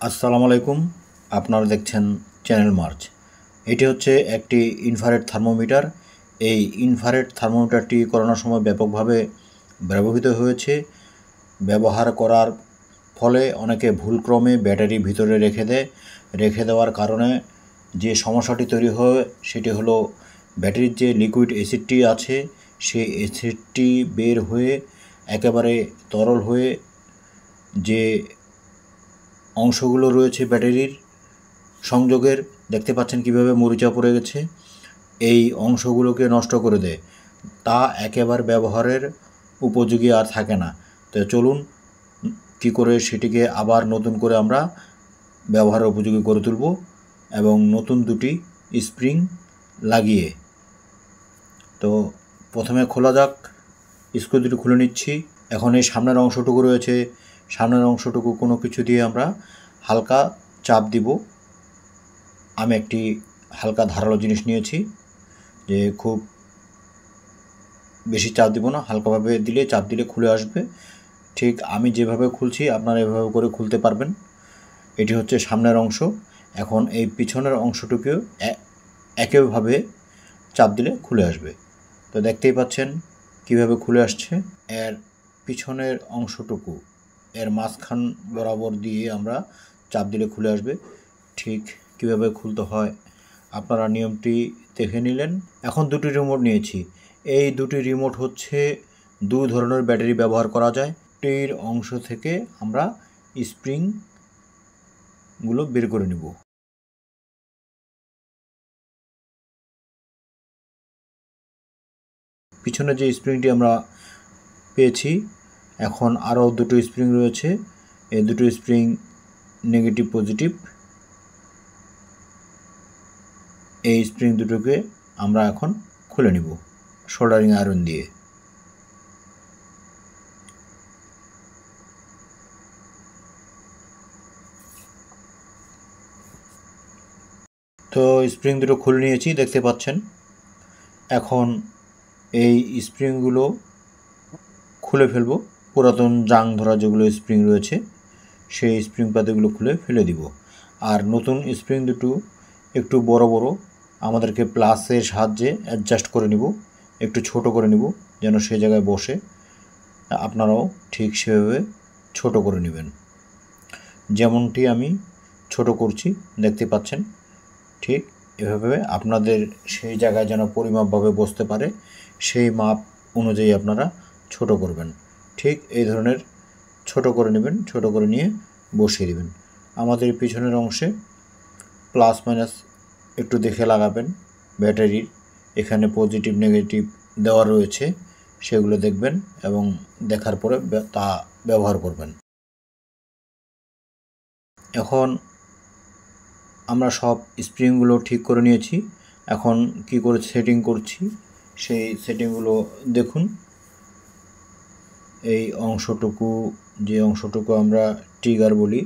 আসসালামু আলাইকুম। আপনারা দেখছেন চ্যানেল মার্চ। এটি হচ্ছে একটি ইনফ্রারেড থার্মোমিটার। এই ইনফ্রারেড থার্মোমিটারটি করোনার সময় ব্যাপকভাবে ব্যবহৃত হয়েছে। ব্যবহার করার ফলে অনেকে ভুলক্রমে ব্যাটারি ভিতরে রেখে দেওয়ার কারণে যে সমস্যাটি তৈরি হয় সেটি হলো ব্যাটারির যে লিকুইড অ্যাসিডটি আছে সেই অ্যাসিডটি বের হয়ে একেবারে তরল হয়ে যে অংশগুলো রয়েছে ব্যাটারির সংযোগের, দেখতে পাচ্ছেন কীভাবে মরিচা পড়ে গেছে, এই অংশগুলোকে নষ্ট করে দেয়। তা একেবারে ব্যবহারের উপযোগী আর থাকে না। তো চলুন কী করে সেটিকে আবার নতুন করে আমরা ব্যবহারের উপযোগী করে তুলব, এবং নতুন দুটি স্প্রিং লাগিয়ে। তো প্রথমে খোলা যাক, স্ক্রু দুটি খুলে নিচ্ছি। এখন এই সামনের অংশটুকু রয়েছে, সামনের অংশটুকু কোনো কিছু দিয়ে আমরা হালকা চাপ দিব। আমি একটি হালকা ধারালো জিনিস নিয়েছি, যে খুব বেশি চাপ দিব না, হালকাভাবে দিলে চাপ দিলে খুলে আসবে। ঠিক আমি যেভাবে খুলছি আপনারা এভাবে করে খুলতে পারবেন। এটি হচ্ছে সামনের অংশ। এখন এই পিছনের অংশটুকুও একইভাবে চাপ দিলে খুলে আসবে। তো দেখতেই পাচ্ছেন কিভাবে খুলে আসছে। এর পিছনের অংশটুকু এর মাঝখান বরাবর দিয়ে আমরা চাপ দিলে খুলে আসবে। ঠিক কিভাবে খুলতে হয় আপনারা নিয়মটি দেখে নিলেন। এখন দুটি রিমোট নিয়েছি। এই দুটি রিমোট হচ্ছে দুই ধরনের ব্যাটারি ব্যবহার করা যায়। টির অংশ থেকে আমরা স্প্রিংগুলো বের করে নেব। পিছনে যে স্প্রিংটি আমরা পেয়েছি, এখন আরও দুটো স্প্রিং রয়েছে। এই দুটো স্প্রিং নেগেটিভ পজিটিভ। এই স্প্রিং দুটোকে আমরা এখন খুলে নিব সোল্ডারিং আয়রন দিয়ে। তো স্প্রিং দুটো খুলে নিয়েছি, দেখতে পাচ্ছেন। এখন এই স্প্রিংগুলো খুলে ফেলব। পুরাতন জাং ধরা যেগুলো স্প্রিং রয়েছে সেই স্প্রিং পাতিগুলো খুলে ফেলে দিব। আর নতুন স্প্রিং দুটো একটু বড় বড়, আমাদেরকে প্লাসের সাহায্যে অ্যাডজাস্ট করে নিব, একটু ছোট করে নিব যেন সেই জায়গায় বসে। আপনারাও ঠিক সেভাবে ছোট করে নেবেন, যেমনটি আমি ছোট করছি দেখতে পাচ্ছেন। ঠিক এভাবে আপনাদের সেই জায়গায় যেন পরিমাপভাবে বসতে পারে সেই মাপ অনুযায়ী আপনারা ছোট করবেন। ঠিক এই ধরনের ছোট করে নেবেন, ছোট করে নিয়ে বসিয়ে দেবেন। আমাদের পিছনের অংশে প্লাস মাইনাস একটু দেখে লাগাবেন। ব্যাটারির এখানে পজিটিভ নেগেটিভ দেওয়া রয়েছে, সেগুলো দেখবেন এবং দেখার পরে তা ব্যবহার করবেন। এখন আমরা সব স্প্রিংগুলো ঠিক করে নিয়েছি। এখন কি করে সেটিং করছি সেই সেটিংগুলো দেখুন। এই অংশটুকু, যে অংশটুকু আমরা ট্রিগার বলি,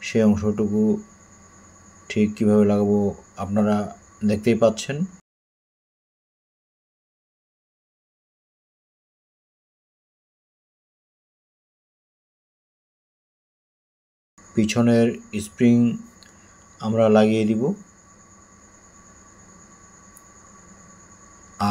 সেই অংশটুকু ঠিক কীভাবে লাগাবো আপনারা দেখতেই পাচ্ছেন। পিছনের স্প্রিং আমরা লাগিয়ে দিব,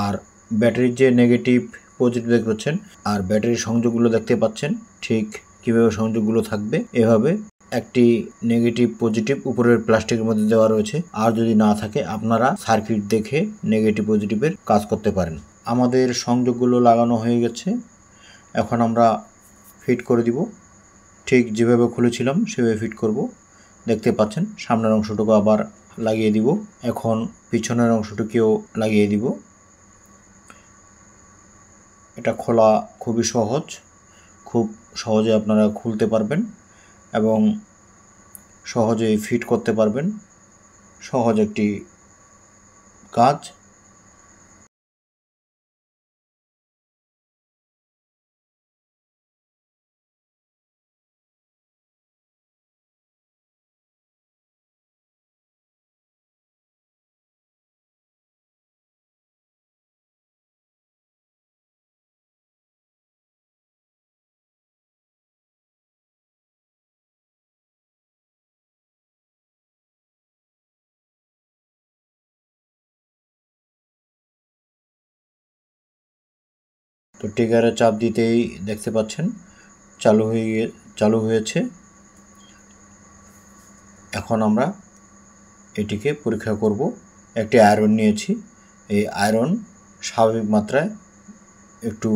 আর ব্যাটারির যে নেগেটিভ পজিটিভ দেখতে পাচ্ছেন আর ব্যাটারির সংযোগগুলো দেখতে পাচ্ছেন ঠিক কীভাবে সংযোগগুলো থাকবে। এভাবে একটি নেগেটিভ পজিটিভ উপরের প্লাস্টিকের মধ্যে দেওয়া রয়েছে, আর যদি না থাকে আপনারা সার্কিট দেখে নেগেটিভ পজিটিভের কাজ করতে পারেন। আমাদের সংযোগগুলো লাগানো হয়ে গেছে, এখন আমরা ফিট করে দিব। ঠিক যেভাবে খুলেছিলাম সেভাবে ফিট করব। দেখতে পাচ্ছেন সামনের অংশটুকু আবার লাগিয়ে দিব। এখন পিছনের অংশটুকুও লাগিয়ে দিব। এটা খোলা খুবই সহজ, খুব সহজে আপনারা খুলতে পারবেন এবং সহজেই ফিট করতে পারবেন। সহজ একটি কাজ। তো ট্রিগারে চাপ দিতেই দেখতে পাচ্ছেন চালু হয়েছে। এখন আমরা এটিকে পরীক্ষা করব। একটি আয়রন নিয়েছি, এই আয়রন স্বাভাবিক মাত্রায় একটু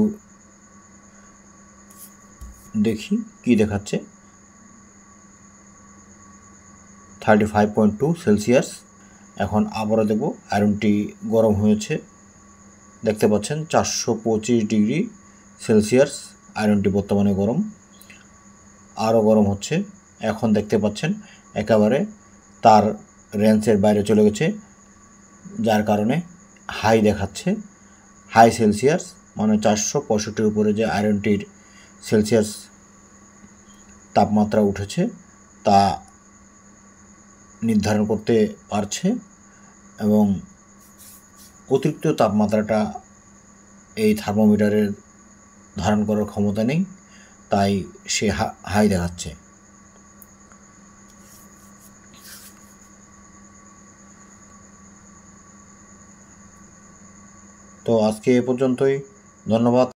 দেখি কি দেখাচ্ছে, 35.2 সেলসিয়াস। এখন আবারও দেব। আয়রনটি গরম হয়েছে, দেখতে পাচ্ছেন 425 ডিগ্রি সেলসিয়াস আয়রনটি বর্তমানে গরম, আরও গরম হচ্ছে। এখন দেখতে পাচ্ছেন একেবারে তার রেঞ্জের বাইরে চলে গেছে, যার কারণে হাই দেখাচ্ছে, হাই সেলসিয়াস, মানে 465-র উপরে যে আয়রনটির সেলসিয়াস তাপমাত্রা উঠেছে তা নির্ধারণ করতে পারছে, এবং অতিরিক্ত তাপমাত্রাটা এই থার্মোমিটারের ধারণ করার ক্ষমতা নেই, তাই সে হাই দেখাচ্ছে। তো আজকে এ পর্যন্তই, ধন্যবাদ।